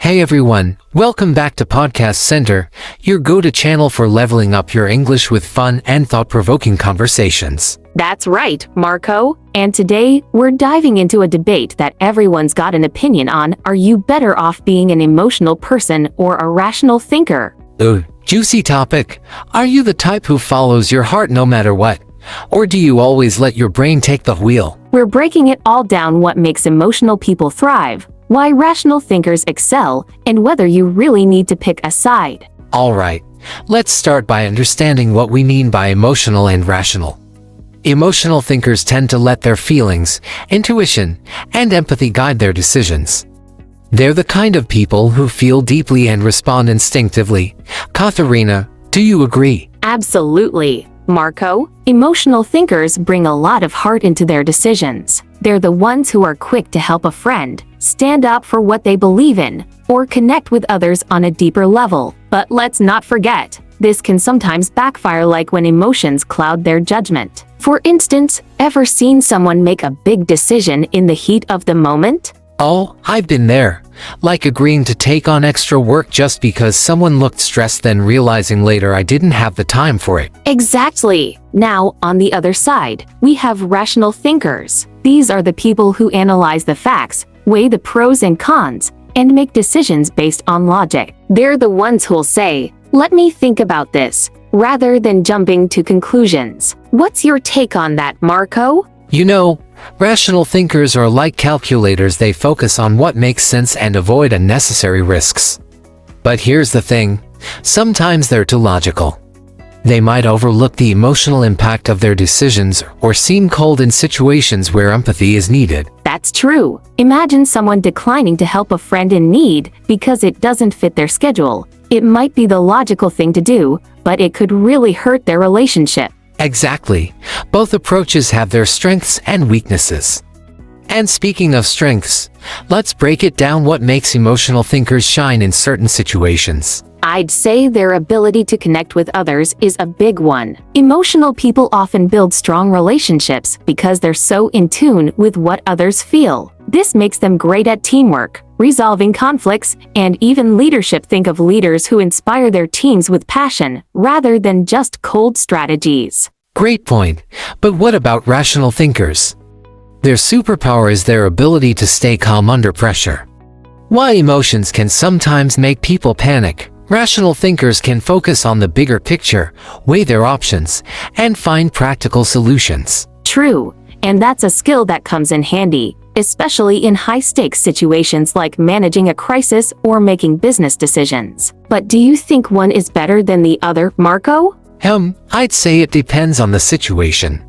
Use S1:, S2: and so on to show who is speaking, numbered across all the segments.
S1: Hey everyone, welcome back to Podcast Center, your go-to channel for leveling up your English with fun and thought-provoking conversations.
S2: That's right, Marco. And today, we're diving into a debate that everyone's got an opinion on. Are you better off being an emotional person or a rational thinker?
S1: Ooh, juicy topic. Are you the type who follows your heart no matter what? Or do you always let your brain take the wheel?
S2: We're breaking it all down: what makes emotional people thrive, why rational thinkers excel, and whether you really need to pick a side.
S1: Alright, let's start by understanding what we mean by emotional and rational. Emotional thinkers tend to let their feelings, intuition, and empathy guide their decisions. They're the kind of people who feel deeply and respond instinctively. Katharina, do you agree?
S2: Absolutely, Marco. Emotional thinkers bring a lot of heart into their decisions. They're the ones who are quick to help a friend, stand up for what they believe in, or connect with others on a deeper level. But let's not forget, this can sometimes backfire, like when emotions cloud their judgment. For instance, ever seen someone make a big decision in the heat of the moment?
S1: Oh, I've been there. Like agreeing to take on extra work just because someone looked stressed, then realizing later I didn't have the time for it.
S2: Exactly. Now, on the other side, we have rational thinkers. These are the people who analyze the facts, weigh the pros and cons, and make decisions based on logic. They're the ones who'll say, "Let me think about this," rather than jumping to conclusions. What's your take on that, Marco?
S1: You know, rational thinkers are like calculators. They focus on what makes sense and avoid unnecessary risks. But here's the thing, sometimes they're too logical. They might overlook the emotional impact of their decisions or seem cold in situations where empathy is needed.
S2: That's true. Imagine someone declining to help a friend in need because it doesn't fit their schedule. It might be the logical thing to do, but it could really hurt their relationship.
S1: Exactly. Both approaches have their strengths and weaknesses. And speaking of strengths, let's break it down. What makes emotional thinkers shine in certain situations?
S2: I'd say their ability to connect with others is a big one. Emotional people often build strong relationships because they're so in tune with what others feel. This makes them great at teamwork, resolving conflicts, and even leadership. Think of leaders who inspire their teams with passion rather than just cold strategies.
S1: Great point. But what about rational thinkers? Their superpower is their ability to stay calm under pressure. While emotions can sometimes make people panic, rational thinkers can focus on the bigger picture, weigh their options, and find practical solutions.
S2: True, and that's a skill that comes in handy, especially in high-stakes situations like managing a crisis or making business decisions. But do you think one is better than the other, Marco?
S1: I'd say it depends on the situation.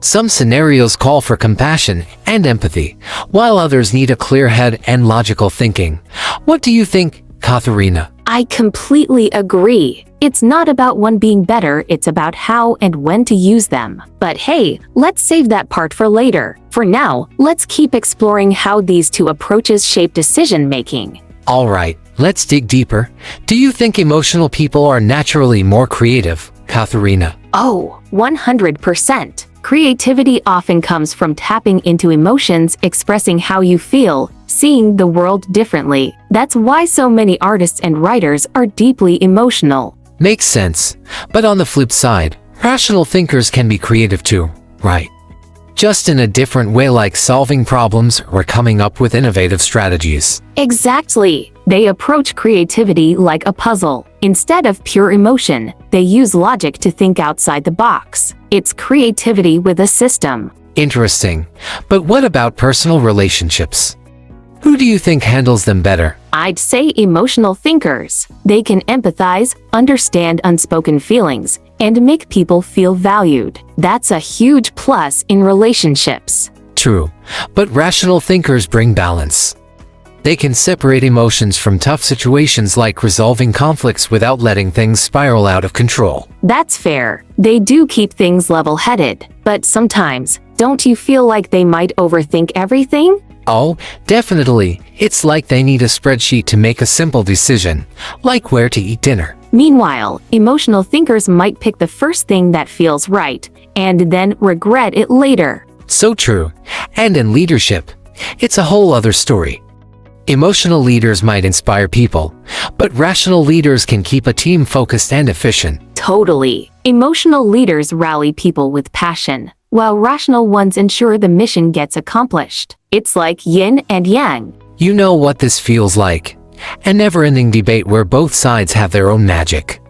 S1: Some scenarios call for compassion and empathy, while others need a clear head and logical thinking. What do you think, Katharina?
S2: I completely agree. It's not about one being better, it's about how and when to use them. But hey, let's save that part for later. For now, let's keep exploring how these two approaches shape decision-making.
S1: Alright, let's dig deeper. Do you think emotional people are naturally more creative, Katharina?
S2: Oh, 100%. Creativity often comes from tapping into emotions, expressing how you feel, seeing the world differently. That's why so many artists and writers are deeply emotional.
S1: Makes sense. But on the flip side, rational thinkers can be creative too, right? Just in a different way, like solving problems or coming up with innovative strategies.
S2: Exactly. They approach creativity like a puzzle. Instead of pure emotion, they use logic to think outside the box. It's creativity with a system.
S1: Interesting. But what about personal relationships? Who do you think handles them better?
S2: I'd say emotional thinkers. They can empathize, understand unspoken feelings, and make people feel valued. That's a huge plus in relationships.
S1: True. But rational thinkers bring balance. They can separate emotions from tough situations, like resolving conflicts without letting things spiral out of control.
S2: That's fair. They do keep things level-headed. But sometimes, don't you feel like they might overthink everything?
S1: Oh, definitely. It's like they need a spreadsheet to make a simple decision, like where to eat dinner.
S2: Meanwhile, emotional thinkers might pick the first thing that feels right, and then regret it later.
S1: So true. And in leadership, it's a whole other story. Emotional leaders might inspire people, but rational leaders can keep a team focused and efficient.
S2: Totally. Emotional leaders rally people with passion, while rational ones ensure the mission gets accomplished. It's like yin and yang.
S1: You know what this feels like. A never-ending debate where both sides have their own magic.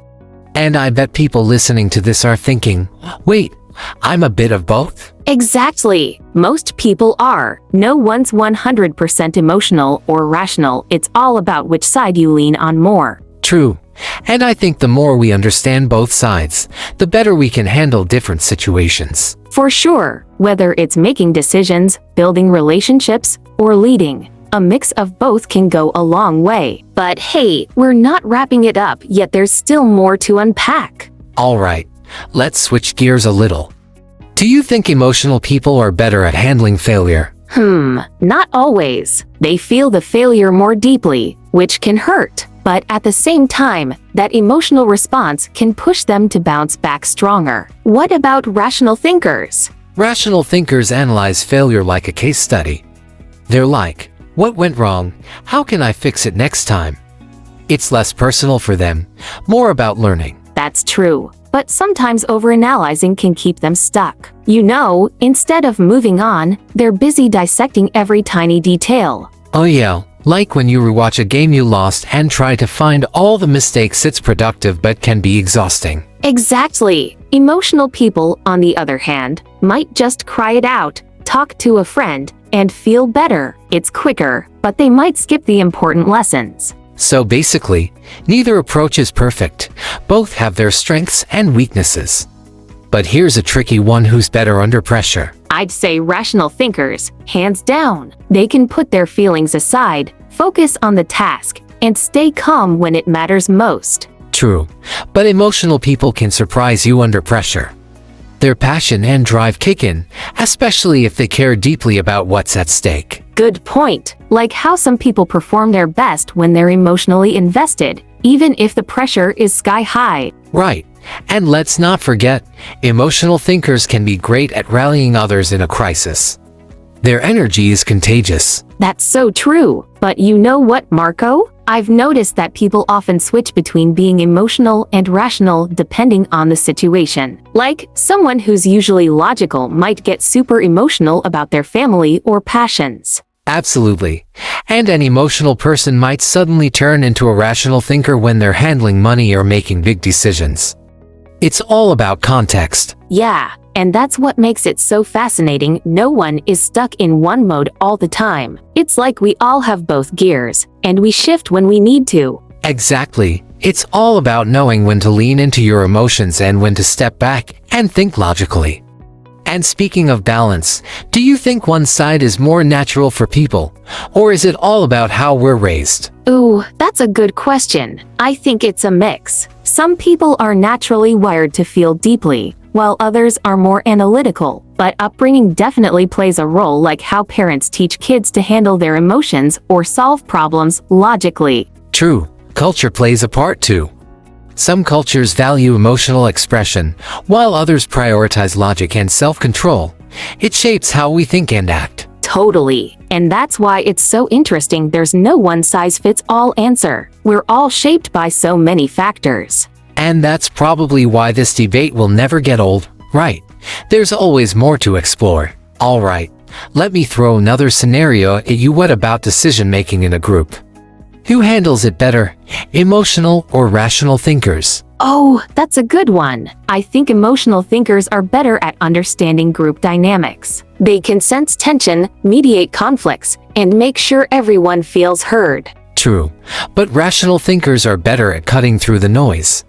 S1: And I bet people listening to this are thinking, wait, I'm a bit of both?
S2: Exactly. Most people are. No one's 100% emotional or rational. It's all about which side you lean on more.
S1: True. And I think the more we understand both sides, the better we can handle different situations.
S2: For sure, whether it's making decisions, building relationships, or leading, a mix of both can go a long way. But hey, we're not wrapping it up yet, there's still more to unpack.
S1: Alright, let's switch gears a little. Do you think emotional people are better at handling failure?
S2: Not always. They feel the failure more deeply, which can hurt. But at the same time, that emotional response can push them to bounce back stronger. What about rational thinkers?
S1: Rational thinkers analyze failure like a case study. They're like, what went wrong? How can I fix it next time? It's less personal for them, more about learning.
S2: That's true. But sometimes overanalyzing can keep them stuck. You know, instead of moving on, they're busy dissecting every tiny detail.
S1: Oh yeah, like when you rewatch a game you lost and try to find all the mistakes. It's productive but can be exhausting.
S2: Exactly. Emotional people, on the other hand, might just cry it out, talk to a friend, and feel better. It's quicker, but they might skip the important lessons.
S1: So basically, neither approach is perfect. Both have their strengths and weaknesses. But here's a tricky one: who's better under pressure?
S2: I'd say rational thinkers, hands down. They can put their feelings aside, focus on the task, and stay calm when it matters most.
S1: True, but emotional people can surprise you under pressure. Their passion and drive kick in, especially if they care deeply about what's at stake.
S2: Good point. Like how some people perform their best when they're emotionally invested, even if the pressure is sky high.
S1: Right. And let's not forget, emotional thinkers can be great at rallying others in a crisis. Their energy is contagious.
S2: That's so true. But you know what, Marco? I've noticed that people often switch between being emotional and rational depending on the situation. Like, someone who's usually logical might get super emotional about their family or passions.
S1: Absolutely. And an emotional person might suddenly turn into a rational thinker when they're handling money or making big decisions. It's all about context.
S2: Yeah, and that's what makes it so fascinating. No one is stuck in one mode all the time. It's like we all have both gears, and we shift when we need to.
S1: Exactly. It's all about knowing when to lean into your emotions and when to step back and think logically. And speaking of balance, do you think one side is more natural for people, or is it all about how we're raised?
S2: Ooh, that's a good question. I think it's a mix. Some people are naturally wired to feel deeply, while others are more analytical. But upbringing definitely plays a role, like how parents teach kids to handle their emotions or solve problems logically.
S1: True, culture plays a part too. Some cultures value emotional expression, while others prioritize logic and self-control. It shapes how we think and act.
S2: Totally. And that's why it's so interesting. There's no one-size-fits-all answer. We're all shaped by so many factors.
S1: And that's probably why this debate will never get old, right? There's always more to explore. Alright, let me throw another scenario at you. What about decision-making in a group? Who handles it better, emotional or rational thinkers?
S2: Oh, that's a good one. I think emotional thinkers are better at understanding group dynamics. They can sense tension, mediate conflicts, and make sure everyone feels heard.
S1: True, but rational thinkers are better at cutting through the noise.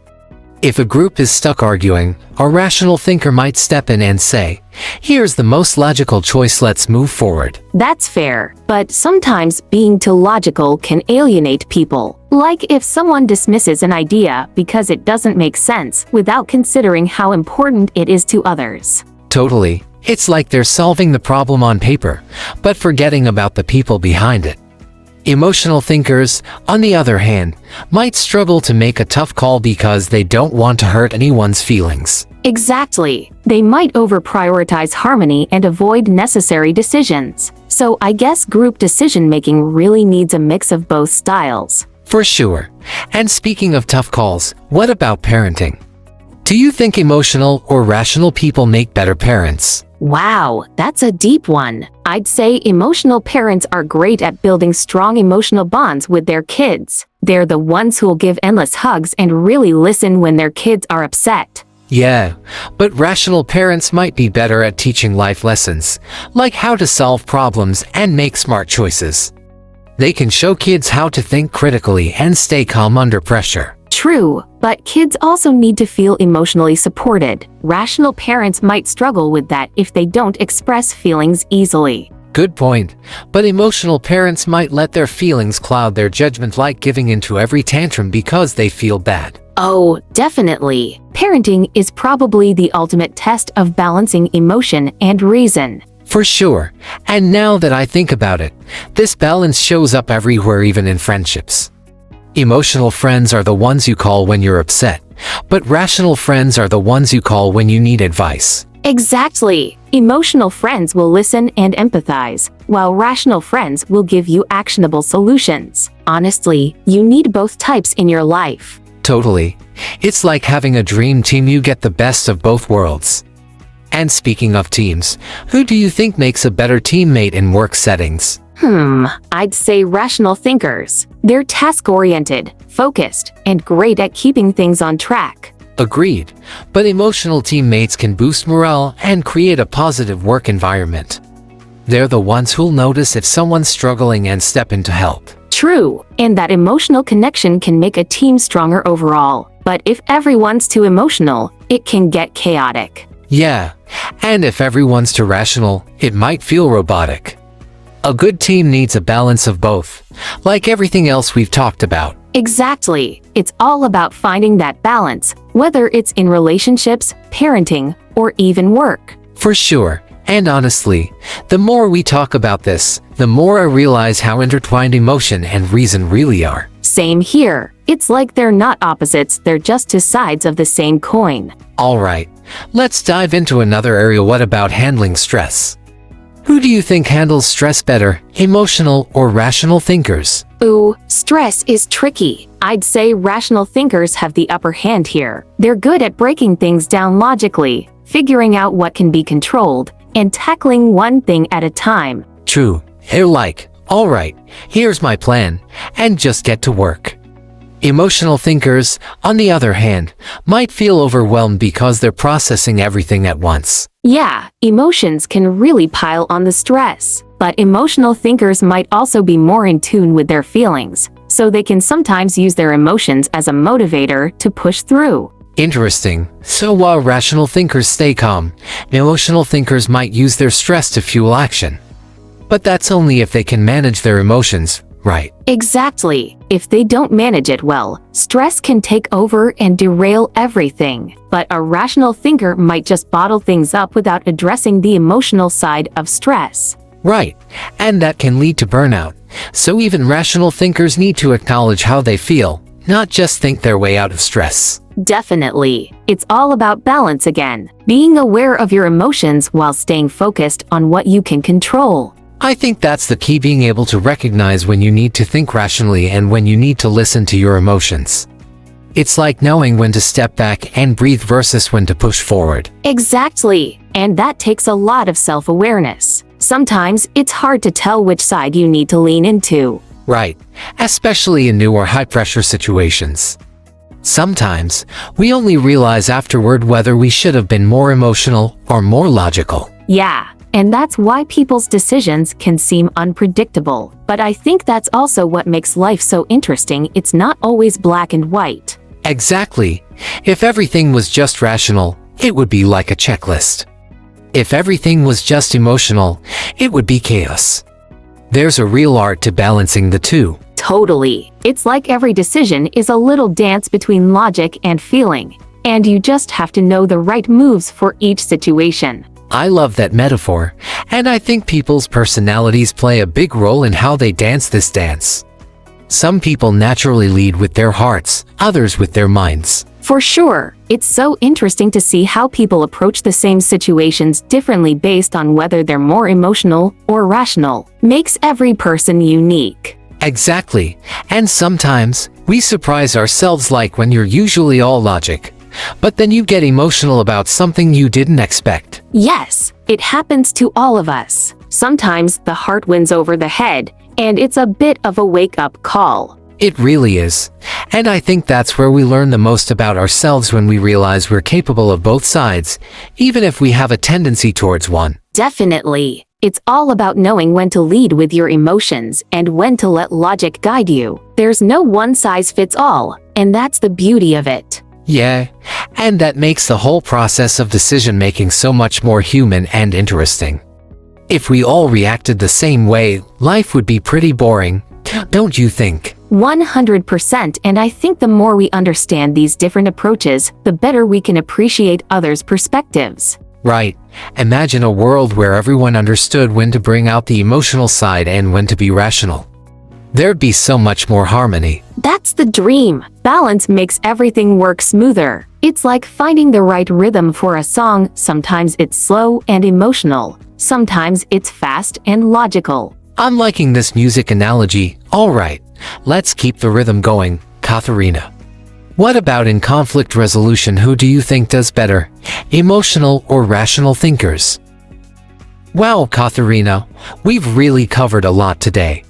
S1: If a group is stuck arguing, a rational thinker might step in and say, "Here's the most logical choice, let's move forward."
S2: That's fair, but sometimes being too logical can alienate people. Like if someone dismisses an idea because it doesn't make sense without considering how important it is to others.
S1: Totally. It's like they're solving the problem on paper, but forgetting about the people behind it. Emotional thinkers, on the other hand, might struggle to make a tough call because they don't want to hurt anyone's feelings.
S2: Exactly. They might over-prioritize harmony and avoid necessary decisions. So I guess group decision-making really needs a mix of both styles.
S1: For sure. And speaking of tough calls, what about parenting? Do you think emotional or rational people make better parents?
S2: Wow, that's a deep one. I'd say emotional parents are great at building strong emotional bonds with their kids. They're the ones who'll give endless hugs and really listen when their kids are upset.
S1: Yeah, but rational parents might be better at teaching life lessons, like how to solve problems and make smart choices. They can show kids how to think critically and stay calm under pressure.
S2: True, but kids also need to feel emotionally supported. Rational parents might struggle with that if they don't express feelings easily.
S1: Good point, but emotional parents might let their feelings cloud their judgment, like giving into every tantrum because they feel bad.
S2: Oh, definitely. Parenting is probably the ultimate test of balancing emotion and reason.
S1: For sure, and now that I think about it, this balance shows up everywhere, even in friendships. Emotional friends are the ones you call when you're upset, but rational friends are the ones you call when you need advice.
S2: Exactly. Emotional friends will listen and empathize, while rational friends will give you actionable solutions. Honestly, you need both types in your life.
S1: Totally. It's like having a dream team. You get the best of both worlds. And speaking of teams, who do you think makes a better teammate in work settings?
S2: I'd say rational thinkers. They're task-oriented, focused, and great at keeping things on track.
S1: Agreed, but emotional teammates can boost morale and create a positive work environment. They're the ones who'll notice if someone's struggling and step in to help.
S2: True, and that emotional connection can make a team stronger overall. But if everyone's too emotional, it can get chaotic.
S1: Yeah, and if everyone's too rational, it might feel robotic. A good team needs a balance of both, like everything else we've talked about.
S2: Exactly. It's all about finding that balance, whether it's in relationships, parenting, or even work.
S1: For sure, and honestly, the more we talk about this, the more I realize how intertwined emotion and reason really are.
S2: Same here. It's like they're not opposites, they're just two sides of the same coin.
S1: Alright, let's dive into another area. What about handling stress? Who do you think handles stress better, emotional or rational thinkers?
S2: Ooh, stress is tricky. I'd say rational thinkers have the upper hand here. They're good at breaking things down logically, figuring out what can be controlled, and tackling one thing at a time.
S1: True. They're like, alright, here's my plan, and just get to work. Emotional thinkers, on the other hand, might feel overwhelmed because they're processing everything at once.
S2: Yeah, emotions can really pile on the stress. But emotional thinkers might also be more in tune with their feelings, so they can sometimes use their emotions as a motivator to push through.
S1: Interesting. So while rational thinkers stay calm, emotional thinkers might use their stress to fuel action. But that's only if they can manage their emotions, right?
S2: Exactly. If they don't manage it well, stress can take over and derail everything. But a rational thinker might just bottle things up without addressing the emotional side of stress.
S1: Right, and that can lead to burnout. So even rational thinkers need to acknowledge how they feel, not just think their way out of stress.
S2: Definitely. It's all about balance again. Being aware of your emotions while staying focused on what you can control.
S1: I think that's the key, being able to recognize when you need to think rationally and when you need to listen to your emotions. It's like knowing when to step back and breathe versus when to push forward.
S2: Exactly. And that takes a lot of self-awareness. Sometimes it's hard to tell which side you need to lean into.
S1: Right, especially in new or high-pressure situations. Sometimes, we only realize afterward whether we should have been more emotional or more logical.
S2: Yeah, and that's why people's decisions can seem unpredictable. But I think that's also what makes life so interesting. It's not always black and white.
S1: Exactly. If everything was just rational, it would be like a checklist. If everything was just emotional, it would be chaos. There's a real art to balancing the two.
S2: Totally. It's like every decision is a little dance between logic and feeling, and you just have to know the right moves for each situation.
S1: I love that metaphor, And I think people's personalities play a big role in how they dance this dance. Some people naturally lead with their hearts, others with their minds.
S2: For sure, it's so interesting to see how people approach the same situations differently based on whether they're more emotional or rational. Makes every person unique.
S1: Exactly. And sometimes, we surprise ourselves, like when you're usually all logic, but then you get emotional about something you didn't expect.
S2: Yes, it happens to all of us. Sometimes the heart wins over the head, and it's a bit of a wake-up call.
S1: It really is. And I think that's where we learn the most about ourselves, when we realize we're capable of both sides, even if we have a tendency towards one.
S2: Definitely. It's all about knowing when to lead with your emotions and when to let logic guide you. There's no one-size-fits-all, and that's the beauty of it.
S1: Yeah, and that makes the whole process of decision-making so much more human and interesting. If we all reacted the same way, life would be pretty boring, don't you think?
S2: 100%, and I think the more we understand these different approaches, the better we can appreciate others' perspectives.
S1: Right. Imagine a world where everyone understood when to bring out the emotional side and when to be rational. There'd be so much more harmony.
S2: That's the dream. Balance makes everything work smoother. It's like finding the right rhythm for a song. Sometimes it's slow and emotional. Sometimes it's fast and logical.
S1: I'm liking this music analogy. All right, let's keep the rhythm going, Katharina. What about in conflict resolution? Who do you think does better, emotional or rational thinkers? Wow, Katharina, we've really covered a lot today.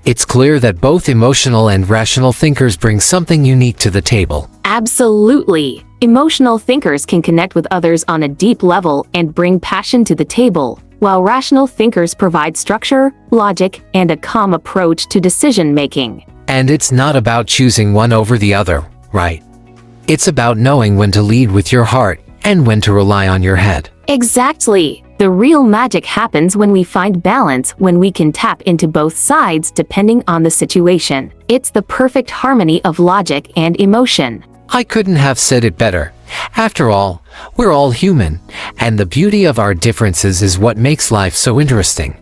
S1: It's clear that both emotional and rational thinkers bring something unique to the table.
S2: Absolutely. Emotional thinkers can connect with others on a deep level and bring passion to the table, while rational thinkers provide structure, logic, and a calm approach to decision-making.
S1: And it's not about choosing one over the other, right? It's about knowing when to lead with your heart and when to rely on your head.
S2: Exactly. The real magic happens when we find balance, when we can tap into both sides depending on the situation. It's the perfect harmony of logic and emotion.
S1: I couldn't have said it better. After all, we're all human, and the beauty of our differences is what makes life so interesting.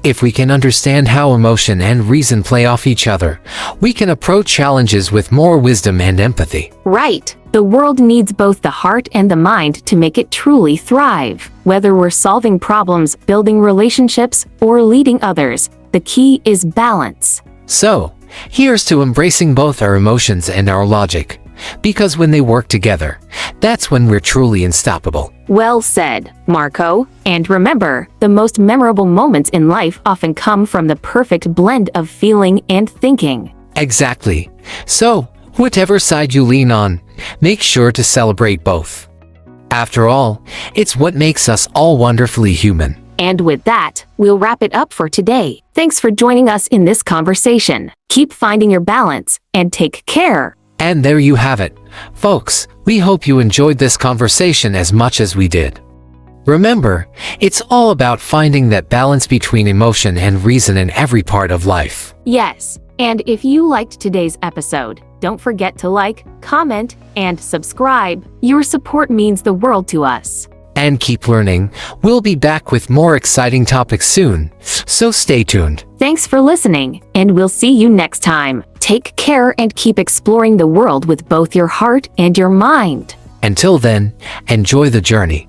S1: If we can understand how emotion and reason play off each other, we can approach challenges with more wisdom and empathy.
S2: Right. The world needs both the heart and the mind to make it truly thrive. Whether we're solving problems, building relationships, or leading others, the key is balance.
S1: So, here's to embracing both our emotions and our logic. Because when they work together, that's when we're truly unstoppable.
S2: Well said, Marco. And remember, the most memorable moments in life often come from the perfect blend of feeling and thinking.
S1: Exactly. So, whatever side you lean on, make sure to celebrate both. After all, it's what makes us all wonderfully human.
S2: And with that, we'll wrap it up for today. Thanks for joining us in this conversation. Keep finding your balance, and take care.
S1: And there you have it. Folks, we hope you enjoyed this conversation as much as we did. Remember, it's all about finding that balance between emotion and reason in every part of life.
S2: Yes, and if you liked today's episode, don't forget to like, comment, and subscribe. Your support means the world to us.
S1: And keep learning. We'll be back with more exciting topics soon, so stay tuned.
S2: Thanks for listening, and we'll see you next time. Take care and keep exploring the world with both your heart and your mind.
S1: Until then, enjoy the journey.